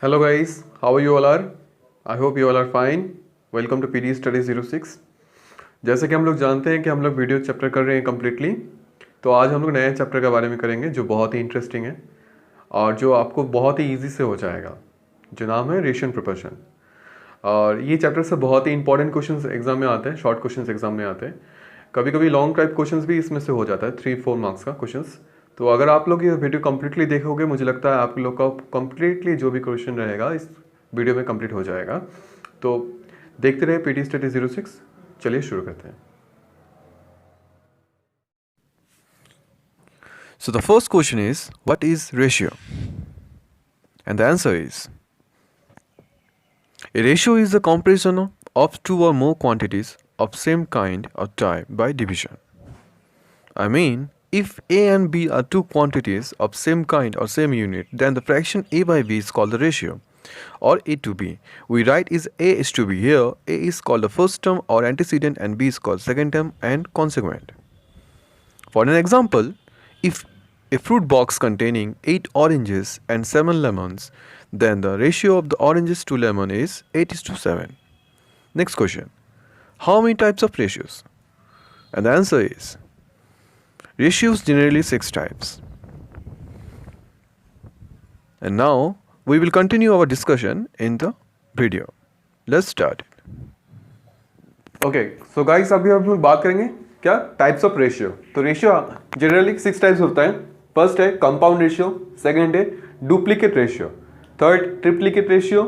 Hello guys, how you all are? I hope you all are fine. Welcome to PD Study 06. जैसे कि हम लोग जानते हैं कि हम लोग वीडियो चैप्टर कर रहे हैं कम्प्लीटली, तो आज हम लोग नए चैप्टर के बारे में करेंगे जो बहुत ही इंटरेस्टिंग है और जो आपको बहुत ही ईजी से हो जाएगा, जो नाम है रेशियो एंड प्रोपोर्शन। और ये चैप्टर से बहुत ही इंपॉर्टेंट क्वेश्चंस एग्जाम में आते हैं, शॉर्ट क्वेश्चंस एग्जाम में आते हैं, कभी कभी लॉन्ग टाइप क्वेश्चंस भी इसमें से हो जाता है, 3-4 मार्क्स का क्वेश्चंस। तो अगर आप लोग ये वीडियो कम्प्लीटली देखोगे, मुझे लगता है आप लोग का कम्प्लीटली जो भी क्वेश्चन रहेगा इस वीडियो में कंप्लीट हो जाएगा। तो देखते रहे पीटी स्टडी 06। चलिए शुरू करते हैं। So the first question is, what is ratio? And the answer is, a ratio is the comparison of two or more quantities of same kind or type by division. I mean, if A and B are two quantities of same kind or same unit, then the fraction A by B is called the ratio, or A to B. We write is A is to B here. A is called the first term or antecedent and B is called second term and consequent. For an example, if a fruit box containing 8 oranges and 7 lemons, then the ratio of the oranges to lemon is 8:7. Next question. How many types of ratios? And the answer is, ratios generally 6 types. And now we will continue our discussion in the video. Let's start it. Okay so guys, अभी हम लोग बात करेंगे क्या types of ratio. तो ratio generally 6 types होता है। First है कंपाउंड रेशियो, सेकंड है duplicate ratio, third triplicate ratio,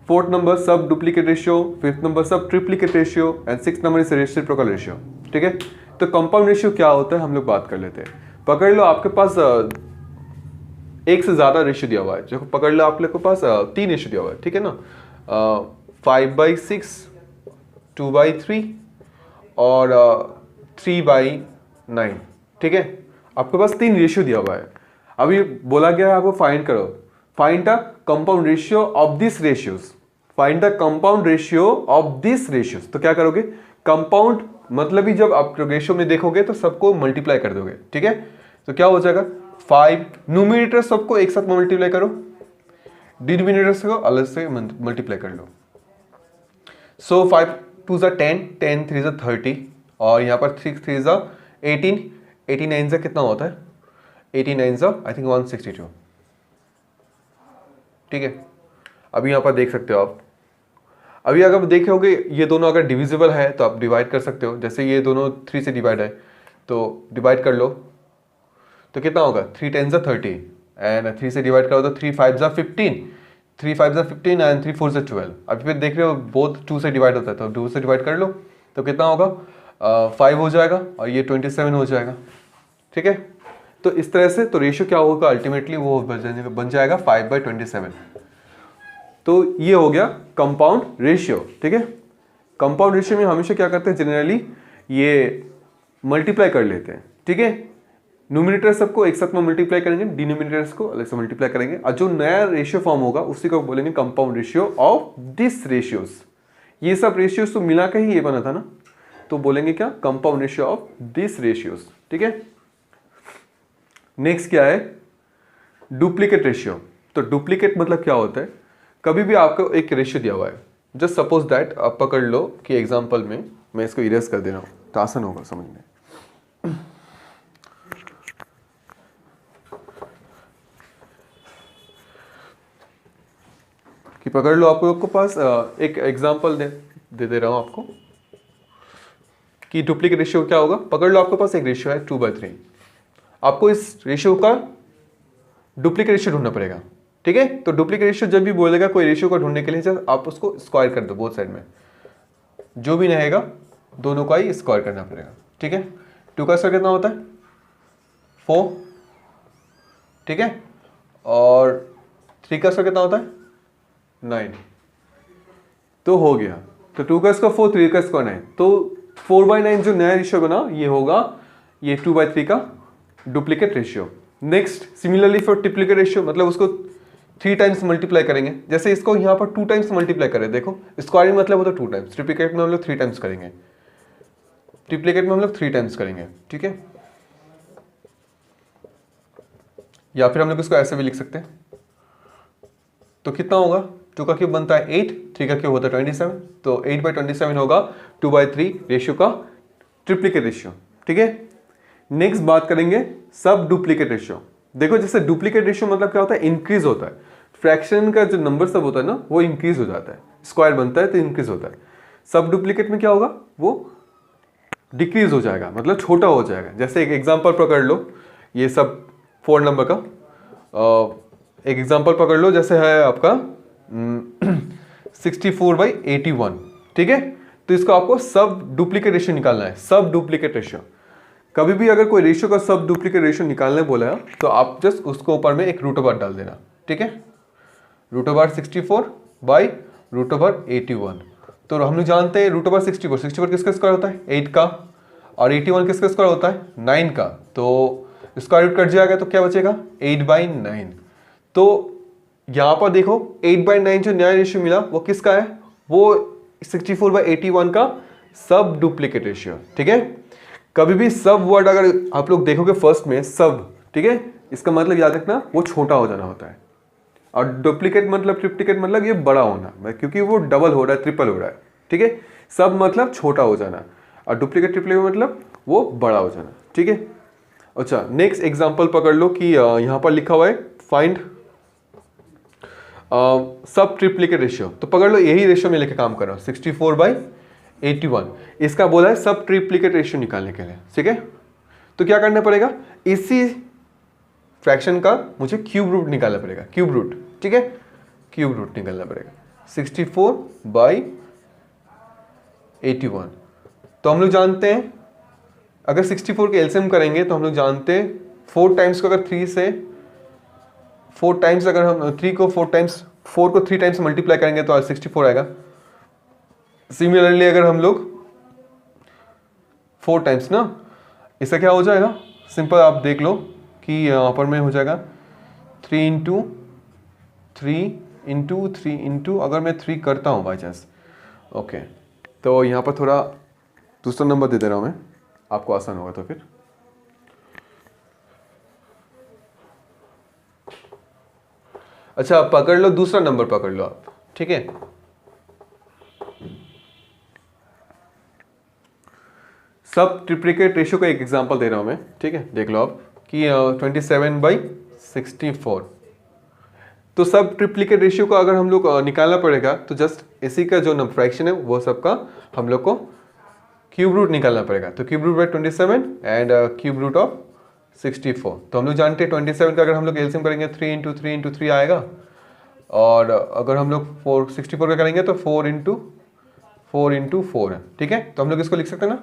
fourth number सब डुप्लीकेट रेशियो, फिफ्थ नंबर सब triplicate ratio and six number is reciprocal ratio. ठीक है, तो कंपाउंड रेशियो क्या होता है हम लोग बात कर लेते हैं। पकड़ लो आपके पास एक से ज्यादा रेशियो दिया हुआ है, जो पकड़ लो आप लोग के पास 3 रेशियो दिया हुआ है, ठीक है ना, 5/6, 2/3 और 3/9। ठीक है, आपके पास 3 रेशियो दिया हुआ है। अभी बोला गया है आपको फाइंड करो, find the compound ratio of this ratios, find the compound ratio of this ratios. तो क्या करोगे, कंपाउंड मतलब ही जब आप रेशियो में देखोगे तो सबको मल्टीप्लाई कर दोगे। ठीक है, तो क्या हो जाएगा 5 न्यूमरेटर सबको एक साथ मल्टीप्लाई करो, डिनोमिनेटर को अलग से मल्टीप्लाई कर लो। सो 5 2 is 10, 10 3 is 30 और यहाँ पर 6 3 is 18, 89 से कितना होता है, 89 से आई थिंक 162। ठीक है, अभी यहाँ पर देख सकते हो आप। अभी अगर देखोगे ये दोनों अगर डिविजिबल है तो आप डिवाइड कर सकते हो। जैसे ये दोनों 3 से डिवाइड है तो डिवाइड कर लो, तो कितना होगा 3 10 से 30 एंड 3 से डिवाइड करो तो 3 5 से 15, 3 5 से 15 एंड 3 4 से 12। अभी फिर देख रहे हो बोथ 2 से डिवाइड होता है तो 2 से डिवाइड कर लो, तो कितना होगा 5 हो जाएगा और ये 27 हो जाएगा। ठीक है, तो इस तरह से तो रेशियो क्या होगा अल्टीमेटली वो बन जाएगा 5/27। तो ये हो गया कंपाउंड रेशियो। ठीक है, कंपाउंड रेशियो में हमेशा क्या करते हैं, जनरली ये मल्टीप्लाई कर लेते हैं। ठीक है, न्यूमरेटर सबको एक साथ में मल्टीप्लाई करेंगे, डिनोमिनेटर्स को अलग से मल्टीप्लाई करेंगे और जो नया रेशियो फॉर्म होगा उसी को बोलेंगे compound ratio of this ratios. ये सब रेशियोज तो मिला के ही ये बना था ना, तो बोलेंगे क्या compound ratio of this ratios. ठीक है, नेक्स्ट क्या है डुप्लीकेट रेशियो। तो डुप्लीकेट मतलब क्या होता है, कभी भी आपको एक रेशियो दिया हुआ है, जस्ट सपोज दैट आप पकड़ लो कि एग्जांपल में मैं इसको इरेज कर दे रहा हूं तो आसान होगा समझने। कि पकड़ लो आप लोग के पास एक एग्जांपल दे रहा हूं आपको कि डुप्लीकेट रेशियो क्या होगा। पकड़ लो आपके पास एक रेशियो है 2/3, आपको इस रेशियो का डुप्लीकेट रेशियो ढूंढना पड़ेगा। ठीक है, तो डुप्लीकेट रेशियो जब भी बोलेगा कोई रेशियो को ढूंढने के लिए जब आप उसको स्क्वायर कर दो, बोथ साइड में जो भी रहेगा दोनों का ही स्क्वायर करना पड़ेगा। ठीक है, 2 का स्क्वायर कितना होता है 4। ठीक है, और 3 का स्क्वायर कितना होता है 9। तो हो गया, तो 2 का स्क्वायर 4, 3 का स्क्वायर 9, तो 4/9 जो नया रेशियो बना ये होगा ये 2/3 का duplicate ratio. Next similarly for triplicate ratio, मतलब उसको 3 टाइम्स मल्टीप्लाई करेंगे। जैसे इसको यहाँ पर 2 टाइम्स मल्टीप्लाई करें, देखो स्क्वायरिंग मतलब होता है 2 टाइम्स, ट्रिप्लीकेट में हम लोग 3 टाइम्स करेंगे, ट्रिप्लीकेट में हम लोग 3 टाइम्स करेंगे। ठीक है, या फिर हम लोग इसको ऐसे भी लिख सकते हैं तो कितना होगा, 2 का क्यूब बनता है 8, 3 का क्यूब होता है 27, तो 8/27 होगा 2/3 रेशियो का ट्रिप्लीकेट रेशियो। ठीक है, नेक्स्ट बात करेंगे सब डुप्लीकेट रेशियो। देखो जैसे डुप्लीकेट रेशियो मतलब क्या होता है, इंक्रीज होता है, फ्रैक्शन का जो नंबर सब होता है ना वो इंक्रीज हो जाता है, स्क्वायर बनता है तो इंक्रीज होता है। सब डुप्लीकेट में क्या होगा, वो डिक्रीज हो जाएगा, मतलब छोटा हो जाएगा। जैसे एक एग्जांपल पकड़ लो, ये सब 4 नंबर का एक एग्जांपल पकड़ लो, जैसे है आपका 64/81। ठीक है, तो इसको आपको सब डुप्लीकेट रेशियो निकालना है, सब डुप्लीकेट रेशियो। कभी भी अगर कोई रेशियो का सब डुप्लीकेट रेशियो निकालने बोला है तो आप जस्ट उसको ऊपर में एक रूट ओवर डाल देना। ठीक है, रूट ओवर 64/√81। तो हम लोग जानते हैं रूट ओवर 64 किसका स्क्वायर होता है, 8 का, और 81 किसका स्क्वायर होता है, 9 का। तो स्क्वायर रूट कट जाएगा तो क्या बचेगा, 8/9। तो यहां पर देखो 8/9 जो नया रेशियो मिला वो किसका है, वो 64/81 का सब डुप्लीकेट रेशियो। ठीक है, कभी भी सब वर्ड अगर आप लोग देखोगे फर्स्ट में सब, ठीक है, इसका मतलब याद रखना वो छोटा हो जाना होता है, और डुप्लीकेट मतलब ट्रिप्लीकेट मतलब ये बड़ा होना, क्योंकि वो डबल हो रहा है, ट्रिपल हो रहा है। ठीक है, सब मतलब छोटा हो जाना, और डुप्लीकेट ट्रिप्लीकेट मतलब वो बड़ा हो जाना। ठीक है, अच्छा नेक्स्ट एग्जांपल पकड़ लो कि यहां पर लिखा हुआ है फाइंड सब ट्रिप्लीकेट रेशियो। तो पकड़ लो यही रेशियो में लेके काम कर रहा हूं, 64/81। इसका बोला है सब ट्रिप्लीकेट रेशियो निकालने के लिए। ठीक है, तो क्या करना पड़ेगा, इसी फ्रैक्शन का मुझे क्यूब रूट निकालना पड़ेगा, क्यूब रूट। ठीक है, क्यूब रूट निकालना पड़ेगा 64/81। तो हम लोग जानते हैं अगर 64 के एलसीएम करेंगे तो हम लोग जानते हैं 4 टाइम्स को अगर 3 से 4 टाइम्स, अगर हम 3 को 4 टाइम्स, 4 को 3 टाइम्स मल्टीप्लाई करेंगे तो 64 आएगा। सिमिलरली अगर हम लोग 4 टाइम्स ना, इसका क्या हो जाएगा, सिंपल आप देख लो कि यहाँ पर में हो जाएगा 3 × 3 अगर मैं 3 करता हूँ बाई चांस, ओके, तो यहाँ पर थोड़ा दूसरा नंबर दे दे रहा हूँ मैं, आपको आसान होगा। तो फिर अच्छा पकड़ लो, दूसरा नंबर पकड़ लो आप। ठीक है, सब ट्रिप्लीकेट रेशियो का एक एग्जांपल दे रहा हूं मैं। ठीक है, देख लो आप कि 27/64। तो सब ट्रिप्लीकेट रेशियो का अगर हम लोग निकालना पड़ेगा तो जस्ट इसी का जो फ्रैक्शन है वो सबका हम लोग को क्यूब रूट निकालना पड़ेगा। तो cube root by 27 and cube root of 64। तो हम लोग जानते हैं 27 का अगर हम लोग एलसीएम करेंगे 3 × 3 × 3 आएगा, और अगर हम लोग 64 का करेंगे तो 4 × 4 है। ठीक है, तो हम लोग इसको लिख सकते हैं ना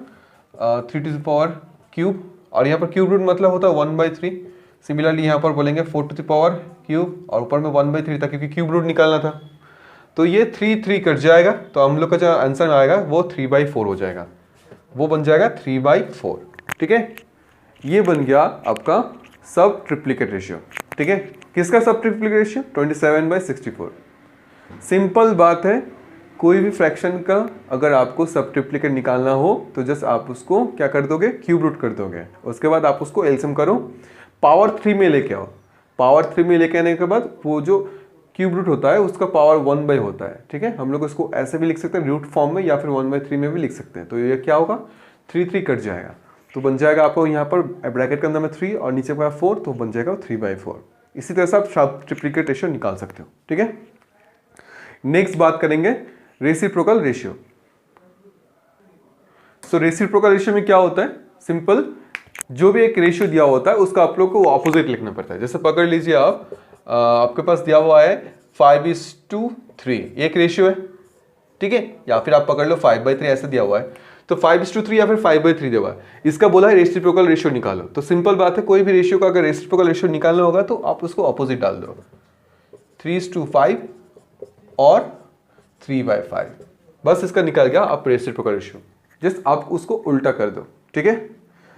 3 टू द पावर क्यूब, और यहाँ पर क्यूब रूट मतलब होता है 1/3। सिमिलरली यहाँ पर बोलेंगे 4 टू द पावर क्यूब, और ऊपर में 1/3 था क्योंकि क्यूब रूट निकालना था। तो ये 3 कट जाएगा, तो हम लोग का जो आंसर आएगा वो 3/4 हो जाएगा, वो बन जाएगा 3/4। ठीक है, ये बन गया आपका सब ट्रिप्लीकेट रेशियो। ठीक है, किसका सब ट्रिप्लीकेट रेशियो, 27/64। सिंपल बात है, कोई भी फ्रैक्शन का अगर आपको सब ट्रिप्लीकेट निकालना हो तो जस्ट आप उसको क्या कर दोगे, क्यूब रूट कर दोगे, उसके बाद आप उसको एलसीएम करो, पावर 3 में लेके आओ। पावर 3 में लेके आने के बाद वो जो क्यूब रूट होता है उसका पावर 1/ होता है। ठीक है, हम लोग उसको ऐसे भी लिख सकते हैं रूट फॉर्म में, या फिर 1/3 में भी लिख सकते हैं। तो ये क्या होगा, 3 कट जाएगा, तो बन जाएगा आपको यहाँ पर ब्रैकेट के अंदर में 3 और नीचे का 4, तो बन जाएगा 3/4। इसी तरह से आप सब ट्रिप्लीकेट रेशियो निकाल सकते हो। ठीक है, नेक्स्ट बात करेंगे रेसिप्रोकल रेशियो। सो रेसिप्रोकल रेशियो में क्या होता है, सिंपल जो भी एक रेशियो दिया होता है उसका आप लोग को ऑपोजिट लिखना पड़ता है। जैसे पकड़ लीजिए आप, आपके पास दिया हुआ है 5:3, एक रेशियो है। ठीक है, या फिर आप पकड़ लो 5/3 ऐसे दिया हुआ है, तो 5:3 या फिर 5/3 दिया हुआ है, इसका बोला है रेसिप्रोकल रेशियो निकालो। तो सिंपल बात है, कोई भी रेशियो का अगर रेसिप्रोकल रेशियो निकालना होगा तो आप उसको ऑपोजिट डाल दो, 3:5 और 3/5, बस इसका निकल गया आप रेसिप्रोकल रेशियो। जस्ट आप उसको उल्टा कर दो। ठीक है,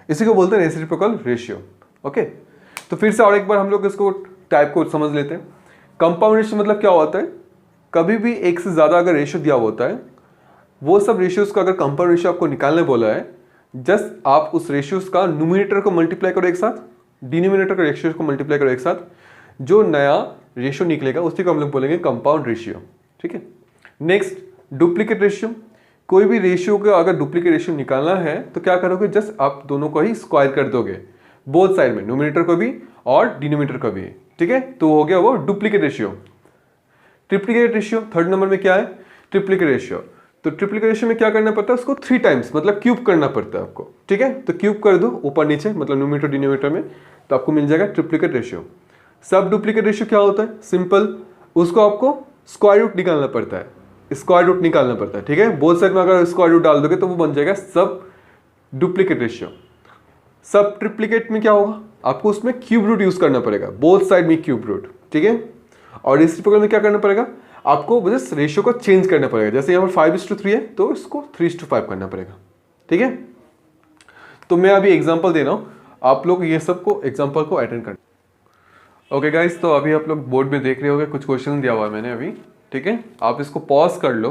इसी को बोलते हैं रेसिप्रोकल रेशियो। ओके, तो फिर से और एक बार हम लोग इसको टाइप को समझ लेते हैं। कंपाउंड रेशियो मतलब क्या होता है, कभी भी एक से ज्यादा अगर रेशियो दिया होता है, वो सब रेशियोज का अगर कंपाउंड रेशियो आपको निकालने बोला है, जस्ट आप उस रेशियोज का न्यूमरेटर को मल्टीप्लाई करो एक साथ, डिनोमिनेटर का रेशियो को मल्टीप्लाई करो एक साथ, जो नया रेशियो निकलेगा उसी को हम लोग बोलेंगे कंपाउंड रेशियो। ठीक है। Next duplicate ratio. कोई भी रेशियो का अगर डुप्लीकेट रेशियो निकालना है तो क्या करोगे, जस्ट आप दोनों को ही स्क्वायर कर दोगे, बोथ साइड में, न्यूमरेटर को भी और डिनोमिनेटर को भी। ठीक है, तो हो गया वो duplicate ratio. Triplicate ratio third number में क्या है, ट्रिप्लीकेट रेशियो। तो ट्रिप्लीकेट रेशियो में क्या करना पड़ता है, उसको 3 टाइम्स मतलब क्यूब करना पड़ता है आपको। ठीक है, तो क्यूब कर दो ऊपर नीचे मतलब न्यूमरेटर डिनोमिनेटर में, तो आपको मिल जाएगा ट्रिप्लीकेट रेशियो। सब डुप्लीकेट रेशियो क्या होता है, सिंपल, उसको आपको स्क्वायर रूट निकालना पड़ता है, स्क्वायर रूट निकालना पड़ता है। ठीक है, बोथ साइड में अगर स्क्वायर रूट डाल दोगे तो वो बन जाएगा सब डुप्लीकेट रेशियो। सब ट्रिप्लीकेट में क्या होगा, आपको उसमें क्यूब रूट यूज करना पड़ेगा, बोथ साइड में क्यूब रूट। ठीक है, और रेसिप्रोकल में क्या करना पड़ेगा, आपको बस रेशियो को चेंज करना पड़ेगा। जैसे यहाँ पर 5:3 है तो इसको 3:5 करना पड़ेगा। ठीक है, तो मैं अभी एग्जांपल दे रहा हूँ, आप लोग ये सब को एग्जांपल को अटेंड करना। ओके गाइस, तो अभी आप लोग बोर्ड में देख रहे होंगे कुछ क्वेश्चन दिया हुआ है मैंने अभी। ठीक है, आप इसको पॉज कर लो,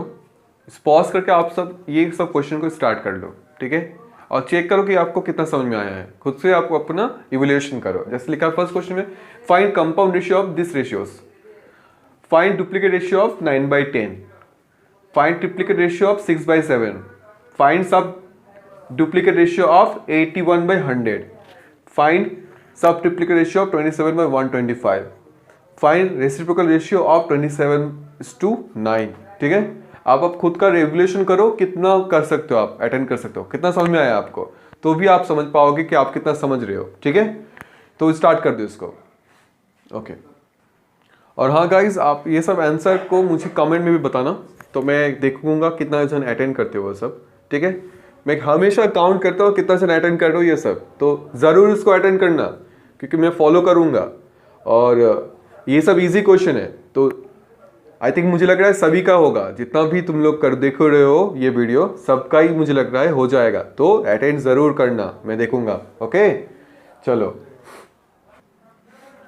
पॉज करके आप सब ये सब क्वेश्चन को स्टार्ट कर लो। ठीक है, और चेक करो कि आपको कितना समझ में आया है, खुद से आपको अपना इवैल्यूएशन करो। जैसे लिखा है फर्स्ट क्वेश्चन में, find compound ratio of this ratios, find duplicate ratio of 9/10, find triplicate ratio of 6/7, find सब डुप्लीकेट रेशियो ऑफ 81/100, फाइंड सब triplicate ratio of 27/125, find reciprocal ratio of 27:9। ठीक है, आप खुद का रेवल्यूशन करो, कितना कर सकते हो आप, अटेंड कर सकते हो, कितना समझ में आया आपको, तो भी आप समझ पाओगे कि आप कितना समझ रहे हो। ठीक है, तो स्टार्ट कर दो इसको। ओके, और हाँ गाइज, आप ये सब आंसर को मुझे कमेंट में भी बताना, तो मैं देखूंगा कितना जन अटेंड करते हो वो सब। ठीक है, मैं हमेशा काउंट करता हूँ कितना जन अटेंड कर रहे हो ये सब, तो ज़रूर इसको अटेंड करना, क्योंकि मैं फॉलो करूँगा। और ये सब इजी क्वेश्चन है, तो आई थिंक मुझे लग रहा है सभी का होगा, जितना भी तुम लोग कर देख रहे हो ये वीडियो, सबका ही मुझे लग रहा है हो जाएगा, तो अटेंड ज़रूर करना, मैं देखूंगा। ओके, चलो।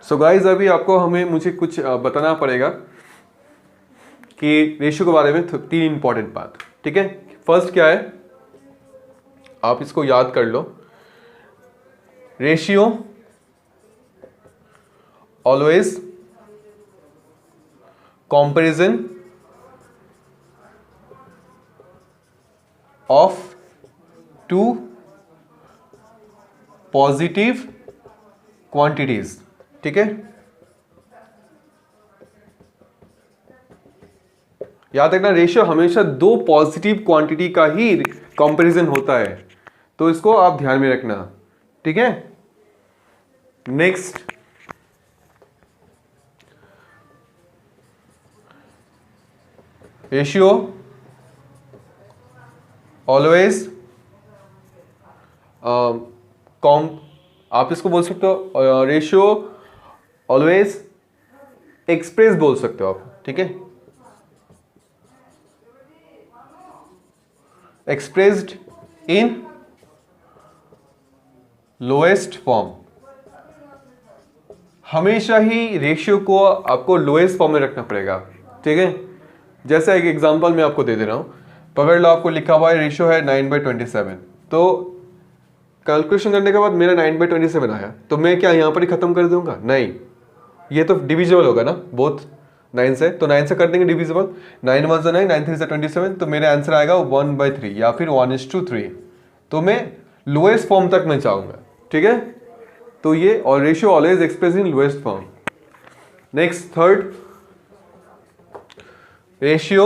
सो गाइज, अभी आपको मुझे कुछ बताना पड़ेगा कि रेशियो के बारे में 3 इंपॉर्टेंट बात। ठीक है, फर्स्ट क्या है, आप इसको याद कर लो, ratio always comparison of 2 positive quantities. ठीक है, याद रखना, रेशियो हमेशा 2 पॉजिटिव क्वांटिटी का ही कंपैरिजन होता है, तो इसको आप ध्यान में रखना। ठीक है, नेक्स्ट, रेशियो ऑलवेज आप इसको बोल सकते हो, रेशियो ऑलवेज एक्सप्रेस बोल सकते हो आप। ठीक है, एक्सप्रेस्ड इन लोएस्ट फॉर्म। हमेशा ही रेशियो को आपको लोएस्ट फॉर्म में रखना पड़ेगा। ठीक है, जैसे एक एग्जांपल मैं आपको दे रहा हूं, पकड़ लो, आपको लिखा हुआ है रेशियो है 9/27, तो कैलकुलेशन करने के बाद मेरा 9/27 आया, तो मैं क्या यहाँ पर ही खत्म कर दूंगा, नहीं, ये तो डिविजिबल होगा ना, बोथ 9 से, तो 9 से कर देंगे डिविजिबल, 9 1 9, 9 3 27, तो मेरा आंसर आएगा 1/3 या फिर 1:3, तो मैं लोएस्ट फॉर्म तक मैं चाहूंगा। ठीक है, तो ये, और ratio always express in lowest form. Next, third, ratio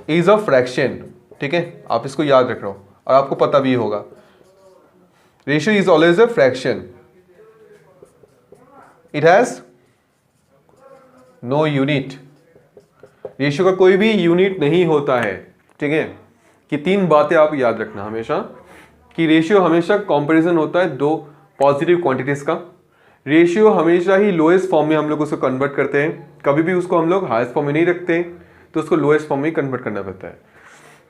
is a fraction. ठीक है, आप इसको याद रख रहे हो और आपको पता भी होगा, ratio is always a fraction, it has no unit. Ratio का कोई भी यूनिट नहीं होता है। ठीक है, कि 3 बातें आप याद रखना हमेशा, कि रेशियो हमेशा कंपैरिजन होता है 2 पॉजिटिव क्वांटिटीज का, रेशियो हमेशा ही लोएस्ट फॉर्म में हम लोग उसको कन्वर्ट करते हैं, कभी भी उसको हम लोग हाईएस्ट फॉर्म में नहीं रखते, तो उसको लोएस्ट फॉर्म में कन्वर्ट करना पड़ता है।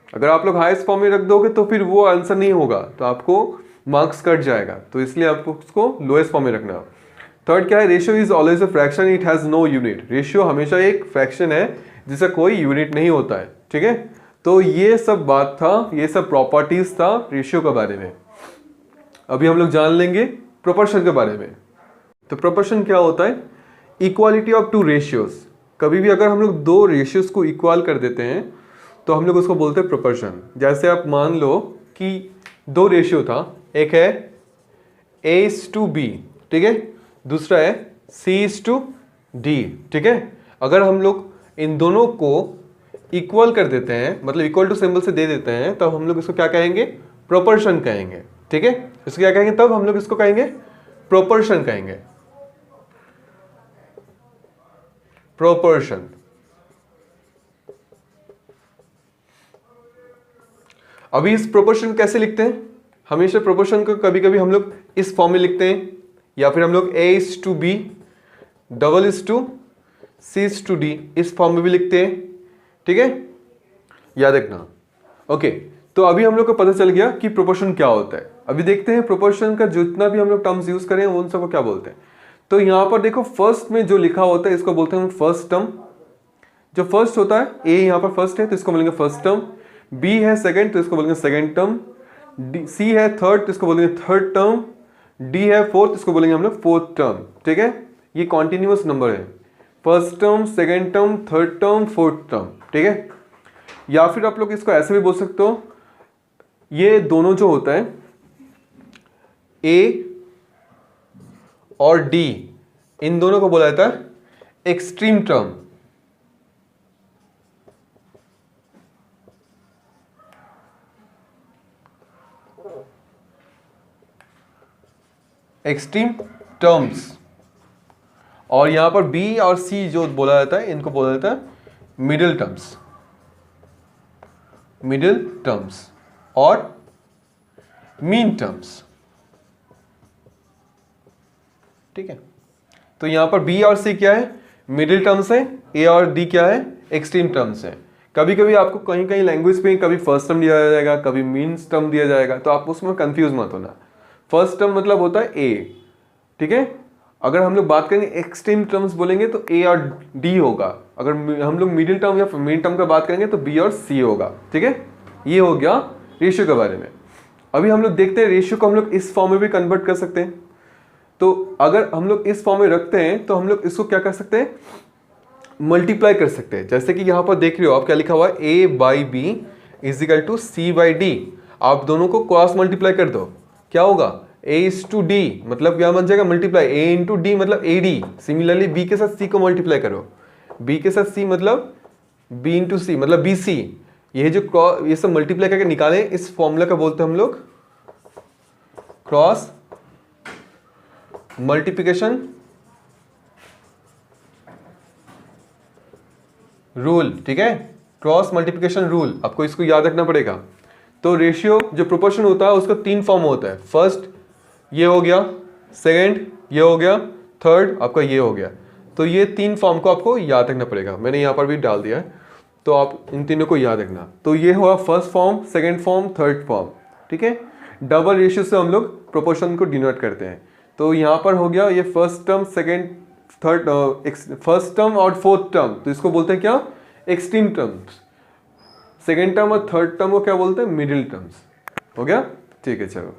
अगर आप लोग हाईएस्ट फॉर्म में रख दोगे तो फिर वो आंसर नहीं होगा, तो आपको मार्क्स कट जाएगा, तो इसलिए आपको उसको लोएस्ट फॉर्म में रखना। थर्ड क्या है, ratio is always a fraction, it has no unit. Ratio हमेशा एक फ्रैक्शन है जिसका कोई यूनिट नहीं होता है। ठीक है, तो ये सब बात था, ये सब प्रॉपर्टीज था रेशियो के बारे में। अभी हम लोग जान लेंगे प्रोपोर्शन के बारे में। तो प्रोपोर्शन क्या होता है? Equality of two ratios. कभी भी अगर हम लोग दो रेशियोज को इक्वल कर देते हैं तो हम लोग उसको बोलते हैं प्रोपोर्शन। जैसे आप मान लो कि दो रेशियो था, एक है A:B, ठीक है, दूसरा है C:D, ठीक है। अगर हम लोग इन दोनों को इक्वल कर देते हैं, मतलब इक्वल टू सिंबल से दे देते हैं, तब हम लोग इसको क्या कहेंगे? प्रोपोर्शन कहेंगे, ठीक है। इसको क्या कहेंगे? तब हम लोग इसको कहेंगे प्रोपोर्शन कहेंगे, प्रोपोर्शन। अभी इस प्रोपोर्शन कैसे लिखते हैं? हमेशा प्रोपोर्शन को कभी कभी हम लोग इस फॉर्म में लिखते हैं, या फिर हम लोग A:B, C:D इस फॉर्म में भी लिखते हैं, ठीक है, याद रखना। ओके, तो अभी हम लोग को पता चल गया कि प्रोपोर्शन क्या होता है। अभी देखते हैं प्रोपोर्शन का जितना भी हम लोग टर्म्स यूज करें उन सबको क्या बोलते हैं। तो यहां पर देखो, फर्स्ट में जो लिखा होता है इसको बोलते हैं फर्स्ट टर्म। जो फर्स्ट होता है, ए यहां पर फर्स्ट है तो इसको बोलेंगे फर्स्ट टर्म, बी है सेकंड तो इसको बोलेंगे सेकंड टर्म, सी है थर्ड तो इसको बोलेंगे थर्ड टर्म, डी है फोर्थ इसको बोलेंगे हम लोग फोर्थ टर्म, ठीक है। ये कॉन्टिन्यूअस नंबर है, first term, second term, third term, fourth term, ठीक है। या फिर आप लोग इसको ऐसे भी बोल सकते हो, ये दोनों जो होता है ए और डी, इन दोनों को बोला जाता है एक्सट्रीम टर्म। Extreme terms. और यहां पर बी और सी जो बोला जाता है इनको बोला जाता है मिडिल टर्म्स, मिडिल टर्म्स और मीन टर्म्स, ठीक है। तो यहां पर बी और सी क्या है? मिडिल टर्म्स है। ए और डी क्या है? एक्सट्रीम टर्म्स है। कभी कभी आपको कहीं कहीं लैंग्वेज में कभी फर्स्ट टर्म दिया जाएगा, कभी मीन्स टर्म दिया जाएगा, तो आप उसमें कंफ्यूज मत होना। फर्स्ट टर्म मतलब होता है ए, ठीक है। अगर हम लोग बात करेंगे एक्सट्रीम टर्म्स बोलेंगे तो ए और डी होगा। अगर हम लोग मिडिल टर्म या मीन टर्म का बात करेंगे तो बी और सी होगा, ठीक है। ये हो गया रेशियो के बारे में। अभी हम लोग देखते हैं रेशियो को हम लोग इस फॉर्म में भी कन्वर्ट कर सकते हैं। तो अगर हम लोग इस फॉर्म में रखते हैं तो हम लोग इसको क्या कर सकते हैं? मल्टीप्लाई कर सकते हैं। जैसे कि यहां पर देख रहे हो आप, क्या लिखा हुआ है? A/B = C/D। आप दोनों को क्रॉस मल्टीप्लाई कर दो, क्या होगा? A:D, मतलब क्या बन जाएगा? मल्टीप्लाई। A:D मतलब AD। सिमिलरली B के साथ C को मल्टीप्लाई करो, B के साथ C मतलब B:C मतलब BC। ये जो ये सब मल्टीप्लाई करके निकालें, इस फॉर्मूला का बोलते हैं हम लोग क्रॉस मल्टीप्लिकेशन रूल, ठीक है। क्रॉस मल्टीप्लिकेशन रूल, आपको इसको याद रखना पड़ेगा। तो रेशियो जो प्रोपोर्शन होता है उसका 3 फॉर्म होता है। फर्स्ट ये हो गया, सेकंड ये हो गया, थर्ड आपका ये हो गया। तो ये 3 फॉर्म को आपको याद रखना पड़ेगा, मैंने यहाँ पर भी डाल दिया है, तो आप इन तीनों को याद रखना। तो ये हुआ first form, second form, third form, ठीक है। डबल रेशियो से हम लोग प्रोपोर्शन को डिनोट करते हैं। तो यहाँ पर हो गया ये first term, second, third, first term और फोर्थ टर्म, तो इसको बोलते हैं क्या? Extreme terms. सेकंड टर्म और थर्ड टर्म को क्या बोलते हैं? Middle terms. हो गया, ठीक है। चलो,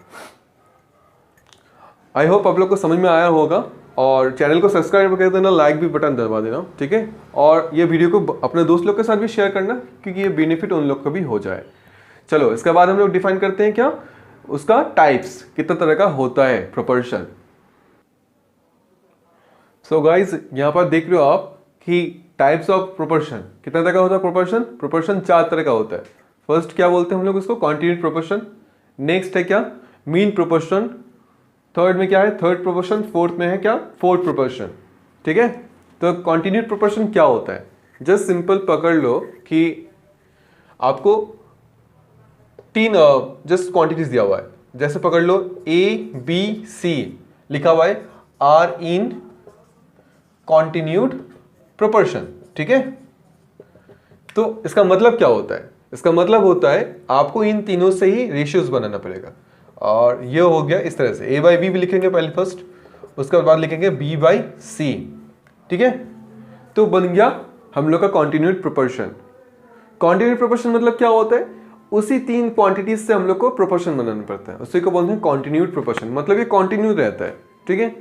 आई होप आप लोग को समझ में आया होगा। और चैनल को सब्सक्राइब कर देना, लाइक भी बटन दबा देना, ठीक है। और ये वीडियो को अपने दोस्त लोग के साथ भी शेयर करना, क्योंकि ये बेनिफिट उन लोग को भी हो जाए। चलो, इसके बाद हम लोग डिफाइन करते हैं क्या उसका टाइप्स, कितना तरह का होता है प्रोपोर्शन। सो गाइज, यहाँ पर देख रहे हो आप कि टाइप्स ऑफ प्रोपोर्शन कितना तरह का होता है। प्रोपोर्शन प्रोपोर्शन 4 तरह का होता है। फर्स्ट क्या बोलते हैं हम लोग उसको? Continued proportion. नेक्स्ट है क्या? Mean proportion. थर्ड में क्या है? Third proportion. फोर्थ में है क्या? फोर्थ प्रोपोर्शन, ठीक है। तो कॉन्टिन्यूड प्रोपोर्शन क्या होता है? जस्ट सिंपल पकड़ लो कि आपको 3 जस्ट क्वांटिटीज दिया हुआ है। जैसे पकड़ लो A/B/C लिखा हुआ है, आर इन कॉन्टिन्यूड प्रोपोर्शन, ठीक है। तो इसका मतलब क्या होता है? इसका मतलब होता है आपको इन तीनों से ही रेशियोज बनाना पड़ेगा। और ये हो गया इस तरह से, A/B भी लिखेंगे पहले फर्स्ट, उसके बाद लिखेंगे B/C, ठीक है। तो बन गया हम लोग का कॉन्टिन्यूड प्रोपोर्शन। कॉन्टिन्यूड प्रोपोर्शन मतलब क्या होता है? उसी 3 क्वांटिटीज से हम लोग को प्रोपोर्शन बनाना पड़ता है, उसी को बोलते हैं कॉन्टिन्यूड प्रोपोर्शन। मतलब ये कॉन्टिन्यू रहता है, ठीक है।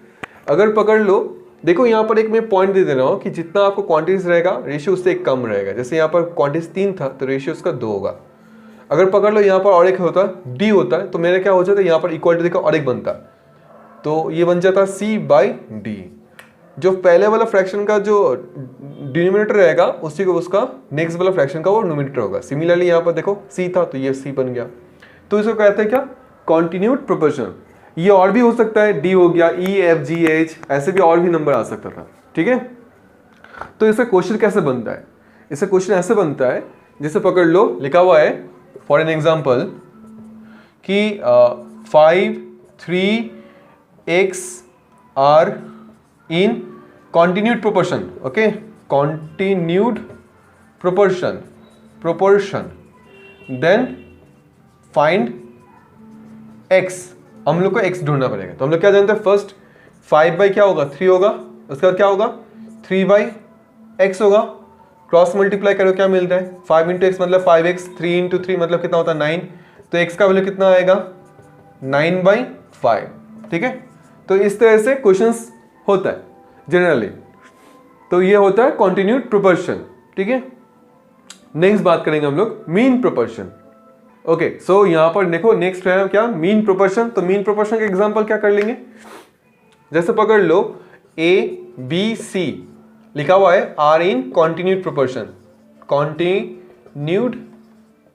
अगर पकड़ लो, देखो यहाँ पर एक मैं पॉइंट दे दे रहा हूँ कि जितना आपको क्वांटिटीज रहेगा रेशियो उससे एक कम रहेगा। जैसे यहाँ पर क्वांटिटीज 3 था तो रेशियो उसका 2 होगा। अगर पकड़ लो यहाँ पर और एक होता है डी होता है, तो मेरा क्या हो जाता है यहाँ पर इक्वलिटी देखो और एक बनता है, तो ये बन जाता है C/D। जो पहले वाला फ्रैक्शन का जो डिनोमिनेटर रहेगा उसी को उसका नेक्स्ट वाला फ्रैक्शन का वो न्यूमरेटर होगा। सिमिलरली यहाँ पर देखो C था तो ये C बन गया, तो इसको कहते हैं क्या, कॉन्टिन्यूड प्रोपोर्शन। ये और भी हो सकता है, D हो गया, E F G H, ऐसे भी और भी नंबर आ सकता था। ठीक है, तो इसका क्वेश्चन कैसे बनता है, इसका क्वेश्चन ऐसे बनता है जैसे पकड़ लो लिखा हुआ है फॉर एन एग्जाम्पल कि 5 3x are in continued proportion, okay, continued proportion, then find x। हम लोग को x ढूंढना पड़ेगा, तो हम लोग क्या जानते हैं, फर्स्ट 5 बाई क्या होगा 3 होगा, उसके बाद क्या होगा 3 बाई x होगा, क्रॉस मल्टीप्लाई करो क्या मिलता है 5 इंटू एक्स मतलब 5x, 3 इंटू 3 मतलब कितना होता है 9, तो x का वैल्यू कितना आएगा 9/5। ठीक है, तो इस तरह से क्वेश्चंस होता है जनरली, तो ये होता है कॉन्टिन्यूड प्रोपोर्शन। ठीक है, नेक्स्ट बात करेंगे हम लोग मीन प्रोपोर्शन। ओके, सो यहां पर देखो नेक्स्ट है क्या, मीन प्रोपोर्शन। तो मीन प्रोपोर्शन का एग्जांपल क्या कर लेंगे, जैसे पकड़ लो A B C लिखा हुआ है are in continued proportion, continued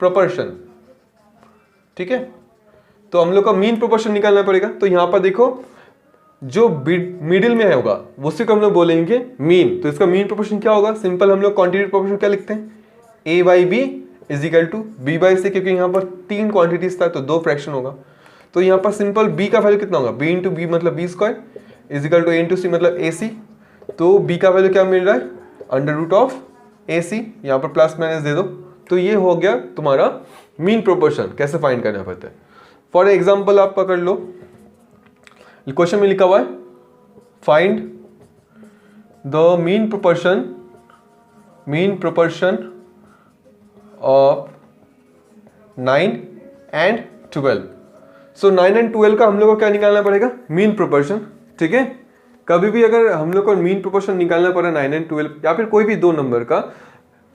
proportion. ठीक है, तो हम लोग का मीन प्रोपोर्शन निकालना पड़ेगा। तो यहां पर देखो जो मिडिल में है होगा उसी को हम लोग बोलेंगे मीन। तो इसका मीन प्रोपोर्शन क्या होगा, सिंपल हम लोग कॉन्टिन्यूड प्रोपोर्शन क्या लिखते हैं, A/B is equal to B/C, क्योंकि यहाँ पर 3 क्वांटिटीज था तो 2 फ्रैक्शन होगा। तो यहाँ पर सिंपल B का वैल्यू कितना होगा, B इंटू बी मतलब B² is equal to A into C मतलब AC। तो B का वैल्यू क्या मिल रहा है, √AC, यहाँ पर प्लस माइनस दे दो, तो ये हो गया तुम्हारा मीन प्रोपोर्शन। कैसे फाइंड करना पड़ता है, फॉर एग्जाम्पल आप पकड़ लो क्वेश्चन में लिखा हुआ है find the mean proportion of 9 and 12। So 9 and 12 का हम लोग को क्या निकालना पड़ेगा, मीन प्रोपोर्शन। ठीक है, कभी भी अगर हम लोग को मीन प्रोपोर्शन निकालना पड़े 9 and 12 या फिर कोई भी 2 नंबर का,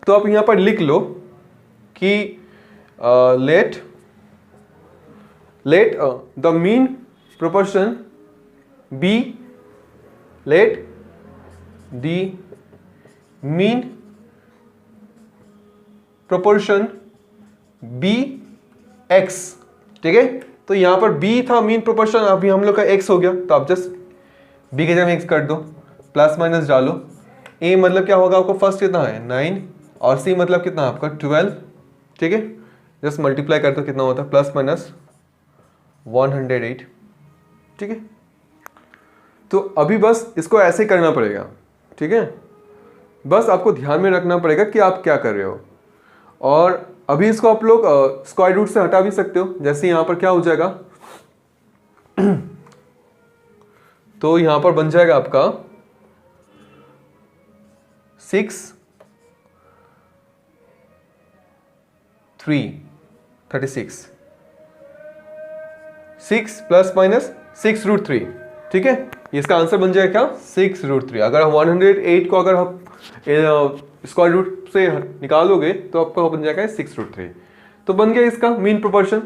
तो आप यहां पर लिख लो कि let the mean proportion B, let the mean proportion be x। ठीक है, तो यहां पर B था मीन प्रोपोर्शन, अभी हम लोग का x हो गया, तो आप जस्ट B के जगह x कर दो, प्लस माइनस डालो। A मतलब क्या होगा आपको फर्स्ट कितना है 9 और C मतलब कितना आपका 12। ठीक है, जस्ट मल्टीप्लाई कर दो, कितना होता है प्लस माइनस 108। ठीक है, तो अभी बस इसको ऐसे करना पड़ेगा। ठीक है, बस आपको ध्यान में रखना पड़ेगा कि आप क्या कर रहे हो, और अभी इसको आप लोग स्क्वायर रूट से हटा भी सकते हो। जैसे यहां पर क्या हो जाएगा तो यहां पर बन जाएगा आपका 6 3 36, 6 प्लस माइनस 6√3। ठीक है, इसका आंसर बन जाएगा क्या 6√3। अगर 108 को अगर आप स्क्वायर रूट से निकालोगे तो आपका बन जाएगा 6√3। तो बन गया इसका मीन प्रोपोर्शन।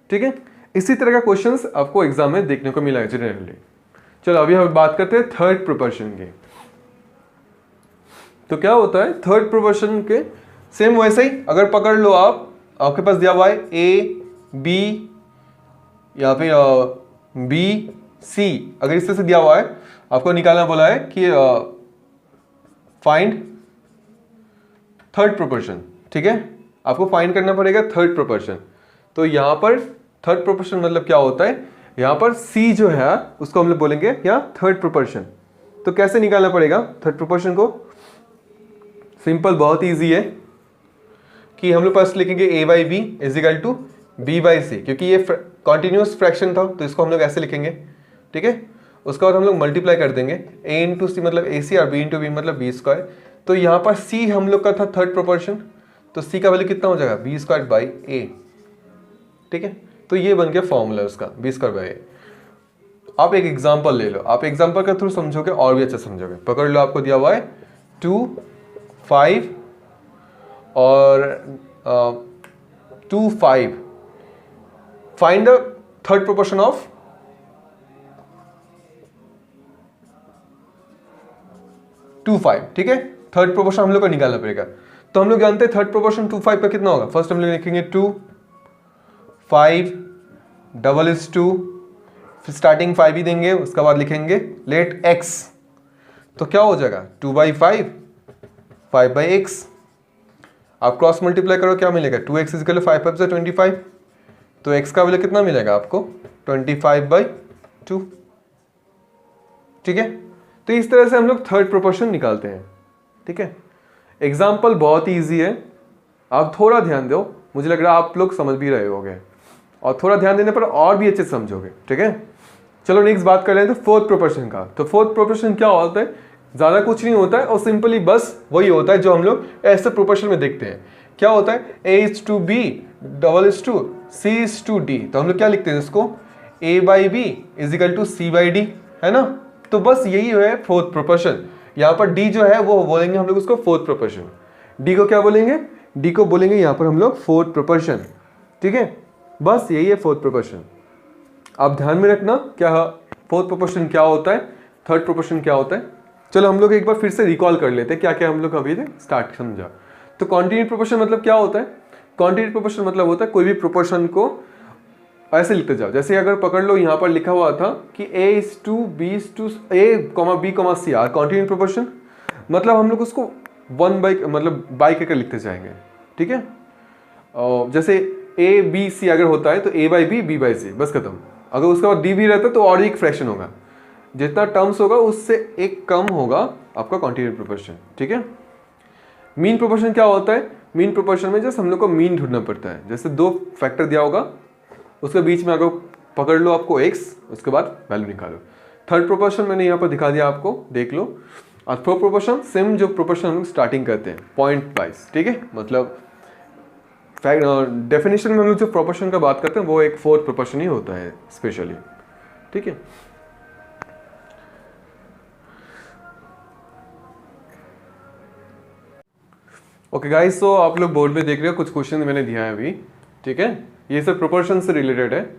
ठीक है, इसी तरह का क्वेश्चंस आपको एग्जाम में देखने को मिला है जनरली। चलो अभी हम बात करते हैं थर्ड प्रोपोर्शन की। तो क्या होता है थर्ड प्रोपोर्शन के, सेम वैसे ही अगर पकड़ लो आप, आपके पास दिया हुआ है A B या फिर B C, अगर इस तरह से दिया हुआ है, आपको निकालना बोला है कि फाइंड थर्ड प्रोपोर्शन। ठीक है, आपको फाइंड करना पड़ेगा थर्ड प्रोपोर्शन। तो यहां पर थर्ड प्रोपोर्शन मतलब क्या होता है, यहां पर C जो है उसको हम लोग बोलेंगे या थर्ड प्रोपोर्शन। तो कैसे निकालना पड़ेगा थर्ड प्रोपोर्शन को, सिंपल बहुत इजी है कि हम लोग फर्स्ट लिखेंगे A/B is equal to B/C, क्योंकि ये कॉन्टिन्यूस फ्रैक्शन था तो इसको हम लोग ऐसे लिखेंगे। ठीक है, उसके बाद हम लोग मल्टीप्लाई कर देंगे, A इंटू C मतलब AC और B इंटू B मतलब B²। तो यहाँ पर C हम लोग का था थर्ड प्रोपोर्शन, तो C का वैल्यू कितना हो जाएगा B²/A। ठीक है, तो ये बन गया फॉर्मूला उसका B²/A। आप एक एग्जांपल ले लो, आप एग्जांपल के थ्रू समझोगे और भी अच्छा समझोगे। पकड़ लो, आपको दिया हुआ है 2, 5 और 2, 5। Find the third proportion of 2, 5। ठीक है, थर्ड प्रोपोर्शन हम लोग को निकालना पड़ेगा। तो हम लोग जानते हैं थर्ड प्रोपोर्शन 2, 5 का कितना होगा। फर्स्ट हम लोग लिखेंगे 2, 5, डबल इज 2, फिर स्टार्टिंग 5 ही देंगे, उसके बाद लिखेंगे लेट x। तो क्या हो जाएगा 2/5, 5/x। आप क्रॉस मल्टीप्लाई करो, क्या मिलेगा 2x इज 5 से 25। तो x का वैल्यू कितना मिलेगा आपको 25/2। ठीक है, तो इस तरह से हम लोग थर्ड प्रोपोर्शन निकालते हैं। ठीक है, एग्जाम्पल बहुत ही ईजी है, आप थोड़ा ध्यान दो, मुझे लग रहा है आप लोग समझ भी रहे होगे और थोड़ा ध्यान देने पर और भी अच्छे से समझोगे। ठीक है, चलो नेक्स्ट बात कर लेते हैं फोर्थ प्रोपोर्शन का। तो फोर्थ प्रोपोर्शन क्या होता है, ज़्यादा कुछ नहीं होता है और सिंपली बस वही होता है जो हम लोग ऐसे प्रोपोर्शन में देखते हैं। क्या होता है A:B, AA:2, C:D। तो हम लोग क्या लिखते हैं इसको A/B = C/D, है ना। तो बस यही है फोर्थ प्रोपोर्शन। यहाँ पर D जो है वो बोलेंगे हम लोग उसको फोर्थ प्रोपोर्शन। D को क्या बोलेंगे, D को बोलेंगे यहाँ पर हम लोग फोर्थ प्रोपोर्शन। ठीक है, बस यही है फोर्थ प्रोपोर्शन। आप ध्यान में रखना क्या फोर्थ प्रोपोर्शन क्या होता है, थर्ड प्रोपोर्शन क्या होता है। चलो हम लोग एक बार फिर से रिकॉल कर लेते हैं क्या क्या हम लोग अभी स्टार्ट समझा। तो कॉन्टिन्यूट प्रोपोर्शन मतलब क्या होता है, कॉन्टिन्यूट प्रोपोर्शन मतलब होता है कोई भी प्रोपोर्शन को ऐसे लिखते जाओ। जैसे अगर पकड़ लो यहाँ पर लिखा हुआ था कि A:B:C कॉन्टिन्यूट प्रोपोर्शन, मतलब हम लोग उसको बाई करके लिखते जाएंगे। ठीक है, जैसे A/B/C अगर होता है तो A/B, B/C, बस खत्म। अगर उसके बाद D भी रहता है तो और एक फ्रैक्शन होगा, जितना टर्म्स होगा उससे एक कम होगा आपका कॉन्टिन्यूट प्रोपोर्शन। ठीक है, मीन प्रोपोर्शन क्या होता है, मीन प्रोपोर्शन में जैसे हम लोग को मीन ढूंढना पड़ता है। जैसे 2 फैक्टर दिया होगा, उसके बीच में अगर पकड़ लो आपको x, उसके बाद वैल्यू निकालो। थर्ड प्रोपोर्शन मैंने यहाँ पर दिखा दिया आपको, देख लो। और फोर्थ प्रोपोर्शन सेम जो प्रोपोर्शन हम लोग स्टार्टिंग करते हैं पॉइंट वाइज। ठीक है, मतलब डेफिनेशन में हम लोग जो प्रोपोर्शन का बात करते हैं वो एक फोर्थ प्रोपोर्शन ही होता है स्पेशली। ठीक है, ओके गाइस, सो आप लोग बोर्ड में देख रहे हो कुछ क्वेश्चन मैंने दिया है अभी। ठीक है, ये सब प्रोपोर्शन से रिलेटेड है,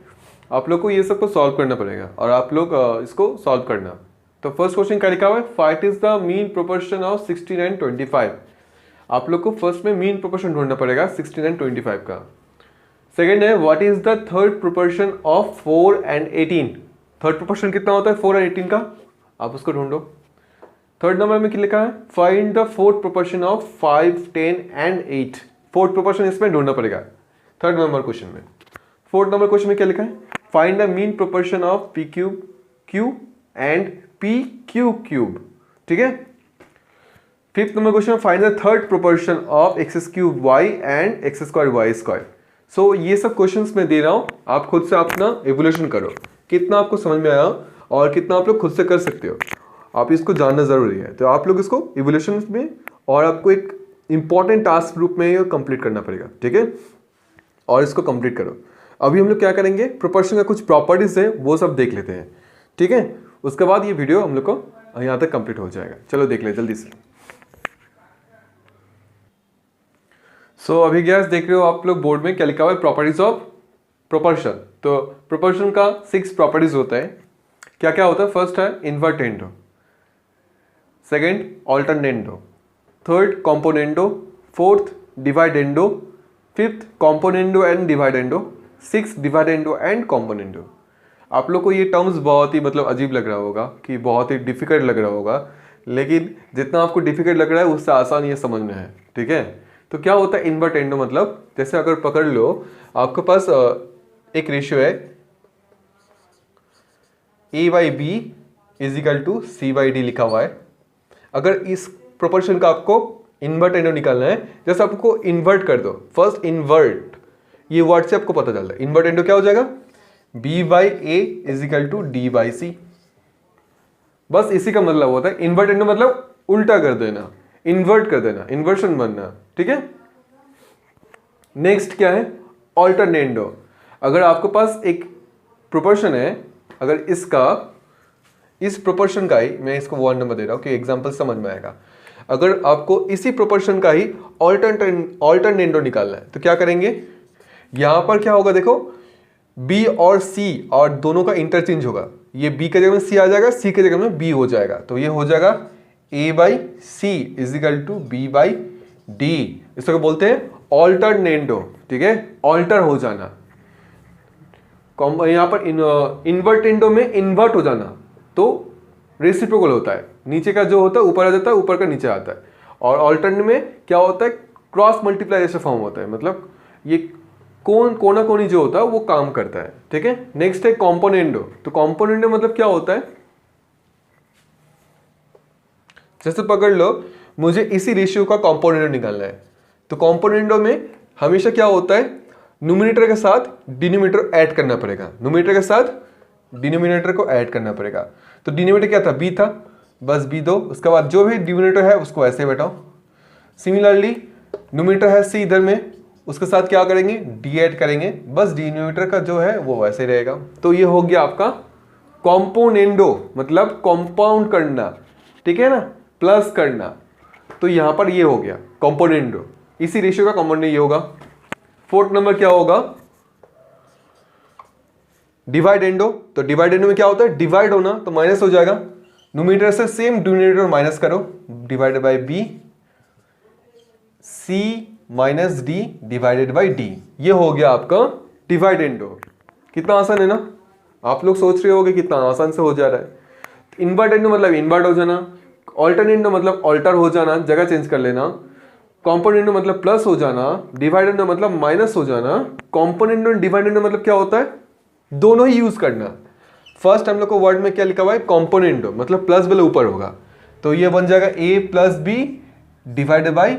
आप लोग को ये सब को सॉल्व करना पड़ेगा और आप लोग इसको सॉल्व करना। तो फर्स्ट क्वेश्चन क्या लिखा हुआ है, find is the mean proportion of 16 and 25। आप लोग को फर्स्ट में मीन प्रोपोर्शन ढूंढना पड़ेगा 16 and 25 का। सेकंड है what is the third proportion of 4 and 18। Third proportion कितना होता है 4 and 18 का, आप उसको ढूंढो। थर्ड नंबर में क्या लिखा है, find the fourth proportion of 5, 10 and 8। Fourth proportion इसमें ढूंढना पड़ेगा थर्ड नंबर क्वेश्चन में। फोर्थ नंबर क्वेश्चन में क्या लिखा है, find the mean proportion of PQ Q and PQ3। ठीक है, fifth number question find the third proportion of x³ y and x² y²। सो ये सब क्वेश्चंस मैं दे रहा हूं, आप खुद से अपना एवोल्यूशन करो, कितना आपको समझ में आया और कितना आप लोग खुद से कर सकते हो, आप इसको जानना जरूरी है। तो आप लोग इसको एवोल्यूशन में और आपको एक इंपॉर्टेंट टास्क ग्रुप में ये कंप्लीट करना पड़ेगा। ठीक है, और इसको कंप्लीट करो। अभी हम लोग क्या करेंगे, प्रोपोर्शन का कुछ प्रॉपर्टीज है वो सब देख लेते हैं। ठीक है, उसके बाद ये वीडियो हम लोग को यहाँ तक कंप्लीट हो जाएगा। चलो देख ले जल्दी से। सो अभी गैस देख रहे हो आप लोग बोर्ड में क्या लिखा हुआ है, प्रॉपर्टीज ऑफ प्रोपोर्शन। तो प्रोपोर्शन का 6 प्रॉपर्टीज होता है। क्या क्या होता है, फर्स्ट है invertendo, second alternendo, third componendo, fourth dividendo, fifth componendo and dividendo, six dividendo and componendo. आप लोग को ये टर्म्स बहुत ही मतलब अजीब लग रहा होगा कि बहुत ही डिफिकल्ट लग रहा होगा, लेकिन जितना आपको डिफिकल्ट लग रहा है उससे आसान ये समझ में है। ठीक है, तो क्या होता है इन्वर्टेंडो, मतलब जैसे अगर पकड़ लो आपके पास एक रेशियो है A/B = C/D लिखा हुआ है। अगर इस प्रोपोर्शन का आपको इन्वर्टेंडो निकालना है, जैसे आपको इन्वर्ट कर दो, फर्स्ट इन्वर्ट, ये वर्ड से आपको पता चल रहा है इन्वर्टेंडो क्या हो जाएगा, B/A = D/C। बस इसी का मतलब होता है इन्वर्टेंडो, मतलब उल्टा कर देना, इन्वर्ट कर देना, इन्वर्शन बनना। ठीक है, नेक्स्ट क्या है ऑल्टरनेंडो। अगर आपके पास एक प्रोपोर्शन है, अगर इसका इस प्रोपोर्शन का ही, मैं इसको 1 नंबर दे रहा हूँ कि एग्जाम्पल समझ में आएगा, अगर आपको इसी प्रोपोर्शन का ही ऑल्टरनेंडो निकालना है तो क्या करेंगे, यहां पर क्या होगा देखो, B और C और दोनों का इंटरचेंज होगा, ये B के जगह में C आ जाएगा, C के जगह में B हो जाएगा, तो ये हो जाएगा A/C इजिकल टू B/D। इसको बोलते हैं ऑल्टरनेंडो, ठीक है, ऑल्टर हो जाना। यहाँ पर इन्वर्टेंडो में इन्वर्ट हो जाना, तो रेसिप्रोकल होता है, नीचे का जो होता है ऊपर आ जाता है, ऊपर का नीचे आता है। और ऑल्टरनेट में क्या होता है, क्रॉस मल्टीप्लाई जैसे फॉर्म होता है, मतलब ये कोना कोनी जो होता है वो काम करता है, ठीक है। नेक्स्ट है कॉम्पोनेंडो। तो कॉम्पोनेंडो मतलब क्या होता है, जैसे पकड़ लो मुझे इसी रेशियो का कॉम्पोनेंडो निकालना है, तो कॉम्पोनेंडो में हमेशा क्या होता है, न्यूमरेटर के साथ डिनोमिनेटर ऐड करना पड़ेगा, न्यूमरेटर के साथ डिनोमिनेटर को ऐड करना पड़ेगा। तो डिनोमिनेटर क्या था, B था, बस B दो, उसके बाद जो भी डिनोमिनेटर है उसको ऐसे बैठाओ। सिमिलरली न्यूमरेटर है C इधर में, उसके साथ क्या करेंगे, D ऐड करेंगे, बस डिनोमिनेटर का जो है वो वैसे रहेगा। तो ये हो गया आपका कॉम्पोनेंडो, मतलब कंपाउंड करना, ठीक है ना, प्लस करना। तो यहां पर ये हो गया कॉम्पोनेंडो, इसी रेशियो का कॉम्पोनेंट ये होगा। फोर्थ नंबर क्या होगा, डिवाइडेंडो। तो डिवाइडेंडो में क्या होता है, डिवाइड होना, तो माइनस हो जाएगा, न्यूमरेटर से सेम डिनोमिनेटर माइनस करो, divided by B, C minus D divided by D। ये हो गया आपका डिवाइडेंडो। कितना आसान है ना, आप लोग सोच रहे होगे कितना आसान से हो जा रहा है। इन्वर्टेंडो मतलब इन्वर्ट हो जाना, ऑल्टरनेंडो मतलब ऑल्टर हो जाना, जगह चेंज कर लेना, कॉम्पोनेंडो मतलब प्लस हो जाना, डिवाइडेंडो मतलब माइनस हो जाना। कॉम्पोनेंडो एंड डिवाइडेंडो मतलब क्या होता है, दोनों ही यूज करना। फर्स्ट हम लोग को वर्ड में क्या लिखा हुआ है, कॉम्पोनेंडो, मतलब प्लस वाले ऊपर होगा, तो ये बन जाएगा A+B divided by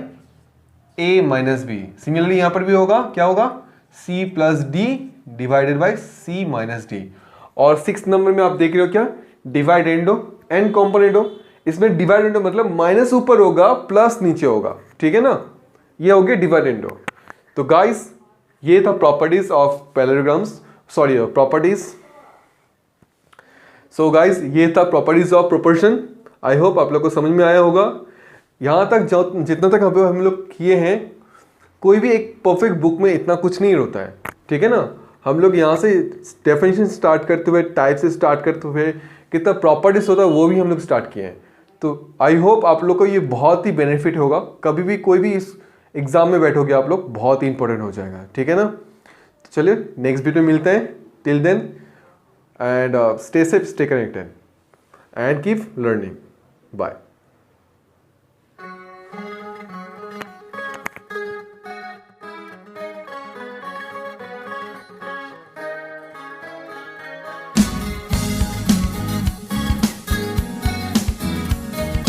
A minus B. Similarly यहां पर भी होगा, क्या होगा, C+D divided by C minus D. और 6 नंबर में आप देख रहे हो क्या, डिवाइडेंडो एंड कॉम्पोनेंडो। इसमें डिवाइडेंडो मतलब माइनस ऊपर होगा, प्लस नीचे होगा, ठीक है ना, ये हो गया डिवाइडेंडो। तो गाइस ये था properties of parallelograms, sorry properties. So guys ये था properties of proportion. I hope आप लोग को समझ में आया होगा। यहां तक जितना तक हम लोग किए हैं, कोई भी एक परफेक्ट बुक में इतना कुछ नहीं होता है, ठीक है ना। हम लोग यहाँ से डेफिनेशन स्टार्ट करते हुए, टाइप से स्टार्ट करते हुए, कितना प्रॉपर्टीज होता है वो भी हम लोग स्टार्ट किए हैं। तो आई होप आप लोग को ये बहुत ही बेनिफिट होगा। कभी भी कोई भी इस एग्जाम में बैठोगे आप लोग, बहुत ही इंपॉर्टेंट हो जाएगा, ठीक है ना। तो चलिए नेक्स्ट वीडियो में मिलते हैं। Till then and stay safe, stay connected and keep learning. Bye.